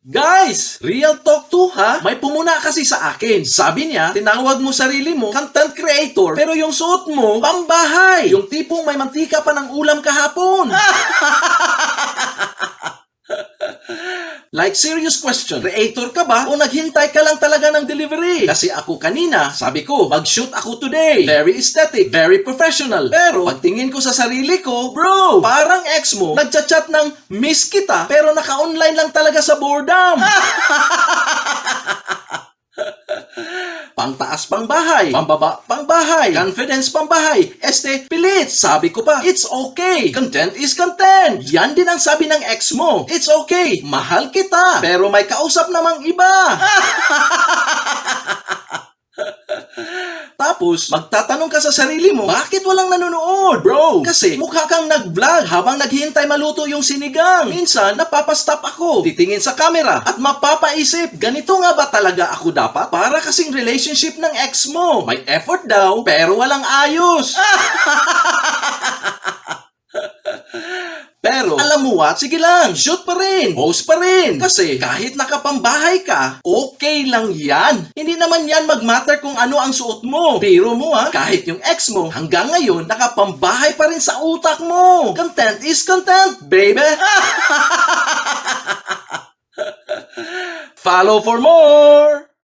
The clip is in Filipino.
Guys, real talk to ha? May pumuna kasi sa akin. Sabi niya, tinawag mo sarili mo content creator, pero yung suot mo, pambahay. Yung tipong may mantika pa ng ulam kahapon. Like, serious question. Creator ka ba o naghintay ka lang talaga ng delivery? Kasi ako kanina, sabi ko, mag-shoot ako today. Very aesthetic, very professional. Pero, pagtingin ko sa sarili ko, bro, parang ex mo, nagchat-chat ng miss kita, pero naka-online lang talaga sa boredom. Pangtaas pang bahay, pambaba pang bahay, confidence pang bahay, pilit. Sabi ko pa, it's okay. Content is content. Yan din ang sabi ng ex mo. It's okay. Mahal kita. Pero may kausap namang iba. Tapos, magtatanong ka sa sarili mo, bakit walang nanonood? Bro, kasi mukha kang nag-vlog habang naghihintay maluto yung sinigang. Minsan, napapastop ako, titingin sa camera, at mapapaisip, ganito nga ba talaga ako dapat? Para kasing relationship ng ex mo. May effort daw, pero walang ayos. Pero, alam mo what? Sige lang, shoot pa rin, post pa rin. Kasi, kahit nakapambahay ka, okay lang yan. Hindi naman yan mag-matter kung ano ang suot mo. Pero mo kahit yung ex mo, hanggang ngayon, nakapambahay pa rin sa utak mo. Content is content, baby. Follow for more!